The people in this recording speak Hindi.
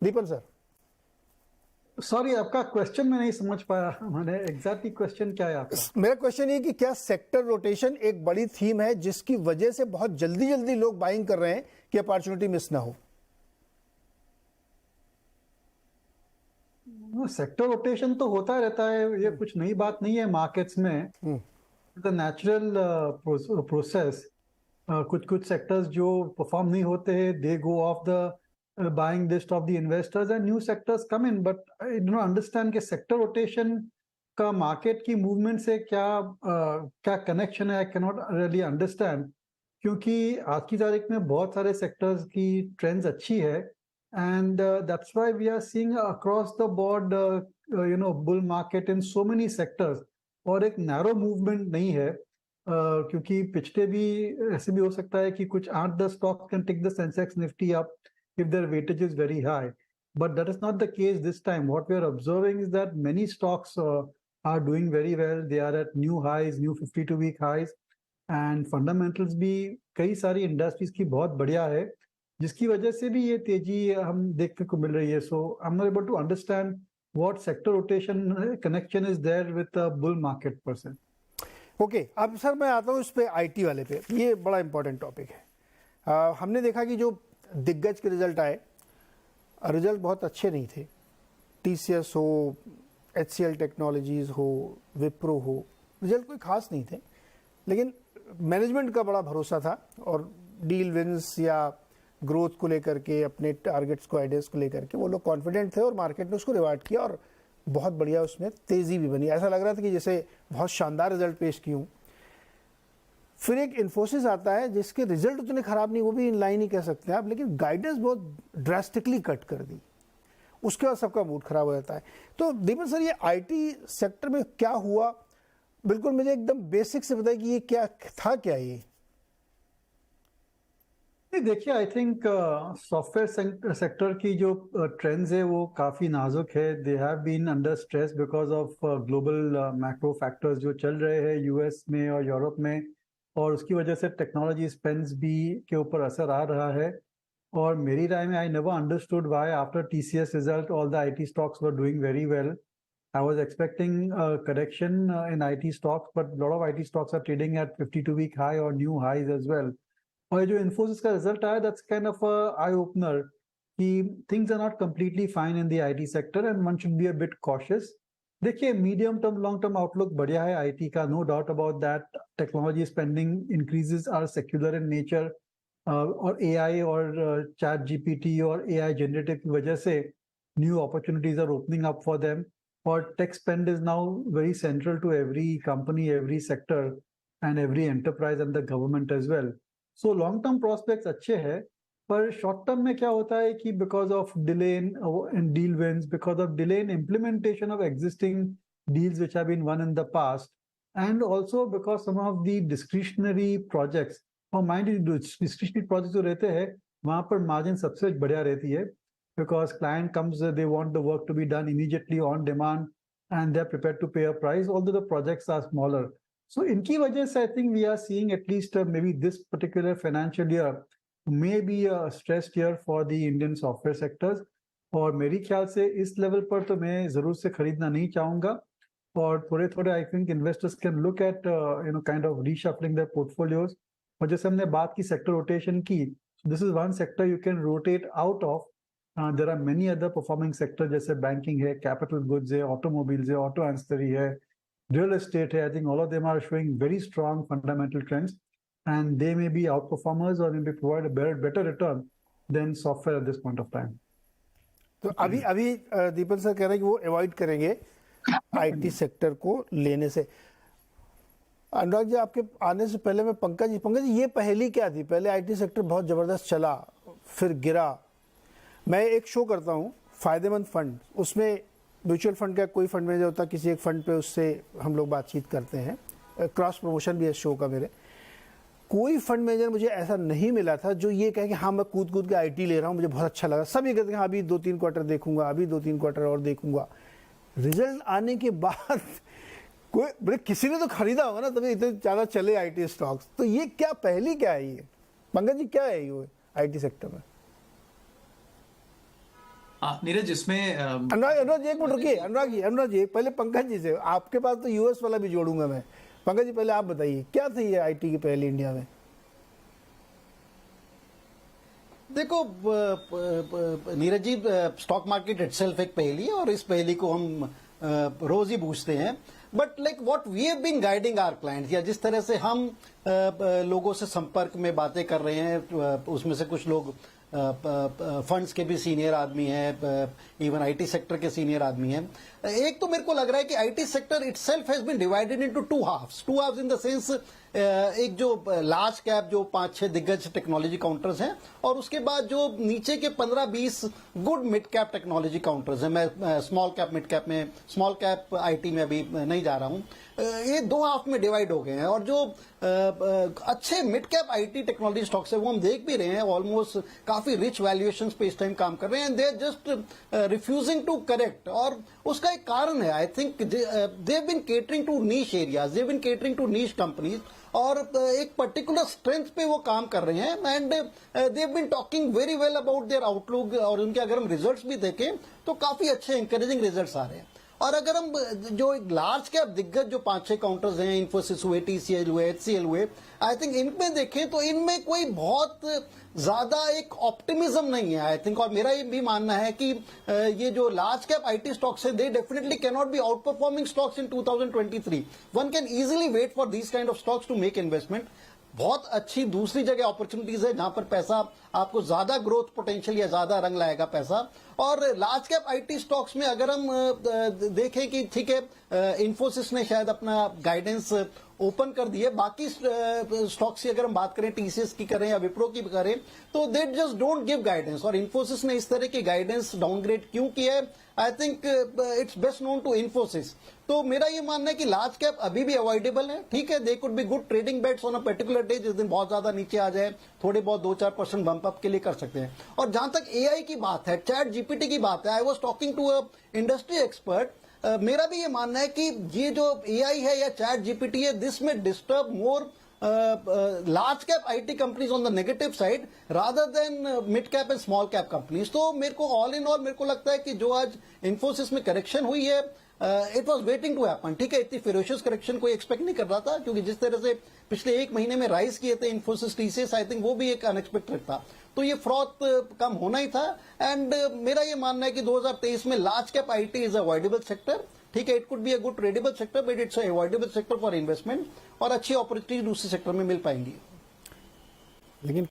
दीपन सर। सॉरी, आपका क्वेश्चन मैं नहीं समझ पाया। मैंने एग्जैक्टली क्वेश्चन क्या है आपका? मेरा क्वेश्चन ये कि क्या सेक्टर रोटेशन एक बड़ी थीम है जिसकी वजह से बहुत जल्दी जल्दी लोग बाइंग कर रहे हैं कि अपॉर्चुनिटी मिस ना हो? सेक्टर रोटेशन तो होता रहता है, ये कुछ नई बात नहीं है मार्केट्स में। The natural process. कुछ कुछ सेक्टर्स जो परफॉर्म नहीं होते हैं, they go off the buying list of the investors and new sectors come in. But I do not understand कि सेक्टर रोटेशन का मार्केट की मूवमेंट से क्या कनेक्शन है। I can not really understand, क्योंकि आज की तारीख में बहुत सारे सेक्टर्स की ट्रेंड्स अच्छी है, and that's why we are seeing across the board bull market in so many sectors. और एक नैरो मूवमेंट नहीं है, क्योंकि पिछले भी ऐसे भी हो सकता है कि कुछ 8-10 stocks can take the Sensex Nifty up if their weightage is very high, but that is not the case this time. What we are observing is that many stocks are doing very well. They are at new highs, new 52-week highs, and fundamentals भी कई सारी इंडस्ट्रीज की बहुत बढ़िया है, जिसकी वजह से भी ये तेजी हम देखने को मिल रही है. So I'm not able to understand what sector rotation connection is there with the bull market per se. Okay, अब सर मैं आता हूँ इस पे आईटी वाले पे. ये बड़ा इंपॉर्टेंट टॉपिक है. हमने देखा कि जो दिग्गज के रिजल्ट आए, रिजल्ट बहुत अच्छे नहीं थे. टीसीएस हो, एचसीएल टेक्नोलॉजीज हो, विप्रो हो, रिजल्ट कोई खास नहीं थे. लेकिन मैनेजमेंट का बड़ा भरोसा था और डील विंस या ग्रोथ को लेकर के, अपने टारगेट्स को, आइडियाज को लेकर के वो लोग कॉन्फिडेंट थे और मार्केट ने उसको रिवार्ड किया और बहुत बढ़िया उसमें तेजी भी बनी. ऐसा लग रहा था कि जैसे बहुत शानदार रिजल्ट पेश की हूँ. फिर एक इन्फोसिस आता है जिसके रिजल्ट उतने खराब नहीं, वो भी इन लाइन ही कह सकते हैं आप, लेकिन गाइडेंस बहुत ड्रास्टिकली कट कर दी. उसके बाद सबका मूड खराब हो जाता है. तो दीपन सर, ये आईटी सेक्टर में क्या हुआ, बिल्कुल मुझे एकदम बेसिक से बताइए कि ये क्या था, क्या ये? देखिए, आई थिंक सॉफ्टवेयर सेक्टर की जो ट्रेंड्स है वो काफ़ी नाजुक है. They have been under stress because of global macro factors जो चल रहे हैं यूएस में और यूरोप में, और उसकी वजह से टेक्नोलॉजी स्पेंड्स भी के ऊपर असर आ रहा है. और मेरी राय में, I never understood why after TCS result all the IT stocks were doing very well. I was expecting a correction in IT stocks, but a lot of IT stocks are trading at 52-week high or new highs as well. और जो इन्फोसिस का रिजल्ट आया, that's kind of eye opener कि things are not completely fine in the IT sector and one should be a bit cautious. देखिए, medium term long term outlook बढ़िया है आईटी का, no doubt about that. Technology spending increases are secular in nature, और एआई और चैट जीपीटी और एआई जनरेटिव की वजह से new opportunities are opening up for them. और tech spend is now very central to every company, every sector and every enterprise and the government as well. So long term prospects अच्छे हैं, पर शॉर्ट टर्म में क्या होता है कि because of delay in deal wins, because of delay in implementation of existing deals which have been won in the past, and also because some of the discretionary projects, और माइंड डिस्क्रिशनरी प्रोजेक्ट्स जो रहते हैं वहाँ पर मार्जिन सबसे बढ़िया रहती है, because client comes, they want the work to be done immediately on demand and they're prepared to pay a price, although the projects are smaller. So इनकी वजह से I think we are seeing at least maybe this particular financial year may be a stressed year for the Indian software sectors. और मेरी ख्याल से इस लेवल पर तो मैं जरूर से खरीदना नहीं चाहूँगा. और थोड़े थोड़े I think investors can look at kind of reshuffling their portfolios. और जैसे हमने बात की सेक्टर रोटेशन की, this is one sector you can rotate out of. There are many other performing sectors जैसे बैंकिंग है, कैपिटल गुड्स है, ऑटोमोबाइल्स है, ऑटो एंसिलरी है, रियल एस्टेट है. I think all of them are showing very strong fundamental trends and they may be outperformers और may be provide a better return than software at this point of time. तो अभी दीपन सर कह रहे हैं कि वो अवॉइड करेंगे आईटी सेक्टर को लेने से. अनुराग जी, आपके आने से पहले मैं पंकज जी, ये पहली क्या थी? पहले आईटी सेक्टर बहुत जबरदस्त चला, फिर गिरा. मैं एक शो करता हूँ फायदेमंद फंड, उसमें म्यूचुअल फंड का कोई फंड मैनेजर होता है, किसी एक फंड पे उससे हम लोग बातचीत करते हैं. क्रॉस प्रमोशन भी है शो का मेरे. कोई फंड मैनेजर मुझे ऐसा नहीं मिला था जो ये कहे कि हाँ मैं कूद के आईटी ले रहा हूँ, मुझे बहुत अच्छा लगा. सब ये कहते हैं हाँ अभी 2-3 क्वार्टर देखूंगा, अभी 2-3 क्वार्टर और देखूंगा. रिजल्ट आने के बाद कोई बोले किसी ने तो खरीदा होगा ना, तभी इतने ज़्यादा चले आईटी स्टॉक्स. तो ये क्या पहली क्या है ये पंकज जी, क्या है ये आईटी सेक्टर में? नीरज, इसमें अनुराग जी एक मिनट रुकिए। अनुराग जी पहले पंकज जी से, आपके पास तो यूएस वाला भी जोड़ूंगा मैं। पंकज जी पहले आप बताइए क्या थी ये आईटी की पहली इंडिया में? देखो Neeraj ji, stock market itself एक पहेली है और इस पहेली को हम रोज ही पूछते हैं। But like what we have been guiding our clients, या जिस तरह से हम लोगों से संपर्क में बातें कर रहे हैं, उसमें से कुछ लोग फंड्स के भी सीनियर आदमी हैं, इवन आईटी सेक्टर के सीनियर आदमी हैं। एक तो मेरे को लग रहा है कि IT sector itself has been divided into two halves in the sense, एक जो लार्ज कैप जो 5-6 दिग्गज टेक्नोलॉजी काउंटर्स हैं, और उसके बाद जो नीचे के 15-20 good mid cap technology counters हैं। मैं स्मॉल कैप मिड कैप में, स्मॉल कैप आईटी में अभी नहीं जा रहा हूं। ये दो हाफ में डिवाइड हो गए हैं, और जो अच्छे mid cap IT technology stocks है वो हम देख भी रहे हैं, ऑलमोस्ट काफी रिच वैल्यूएशंस पे इस टाइम काम कर रहे हैं। They just refusing to correct, और उसका एक कारण है, I think they have been catering to niche areas, they have been catering to niche companies, और एक पर्टिकुलर स्ट्रेंथ पे वो काम कर रहे हैं। And they have been talking very well about their outlook, और उनके अगर हम रिजल्ट्स भी देखें तो काफी अच्छे इंकरेजिंग रिजल्ट्स आ रहे हैं। और अगर हम जो एक लार्ज कैप दिग्गज जो 5-6 काउंटर्स हैं, इन्फोसिस हुए, टीसीएल हुए, एचसीएल हुए, आई थिंक इनमें देखें तो इनमें कोई बहुत ज्यादा एक ऑप्टिमिज्म नहीं है आई थिंक। और मेरा ये भी मानना है कि ये जो लार्ज कैप आईटी स्टॉक्स है, they definitely can not be outperforming stocks in 2023। One can easily wait for these kind of stocks to make investment. बहुत अच्छी दूसरी जगह अपॉर्चुनिटीज है जहां पर पैसा आपको ज्यादा ग्रोथ पोटेंशियल या ज्यादा रंग लाएगा पैसा। और लार्ज कैप आईटी स्टॉक्स में अगर हम देखें कि ठीक है, इन्फोसिस ने शायद अपना गाइडेंस ओपन कर दिए, बाकी स्टॉक्स की अगर हम बात करें, टीसीएस की करें या विप्रो की करें, तो they just don't give guidance. और इन्फोसिस ने इस तरह की गाइडेंस डाउनग्रेड क्यों किया है, I think it's best known to Infosys. तो मेरा ये मानना है कि लार्ज कैप अभी भी अवॉइडेबल है, ठीक है, they could be good trading bets on a particular day, जिस दिन बहुत ज्यादा नीचे आ जाए, थोड़े बहुत 2-4% बम्प अप के लिए कर सकते हैं। और जहां तक एआई की बात है, चैट जीपीटी की बात है, I was talking to a industry expert, मेरा भी ये मानना है कि ये जो एआई है या चैट जीपीटी है, दिस में disturb more large cap IT companies on the negative side rather than mid cap and small cap companies. तो मेरे को ऑल इन ऑल मेरे को लगता है कि जो आज इन्फोसिस में करेक्शन हुई है, it was waiting to happen, ठीक है। इतनी फेरोशियस करेक्शन कोई एक्सपेक्ट नहीं कर रहा था, क्योंकि जिस तरह से पिछले एक महीने में राइज किए थे इन्फोसिस टीसीएस, आई थिंक वो भी एक अनएक्सपेक्टेड था। तो ये फ्रॉथ कम होना ही था। एंड मेरा ये मानना है कि 2023 में large cap IT is avoidable sector, ठीक है। It could be a good tradable sector, but it's avoidable sector for investment, और अच्छी अपॉर्चुनिटी दूसरे सेक्टर में मिल पाएंगी। लेकिन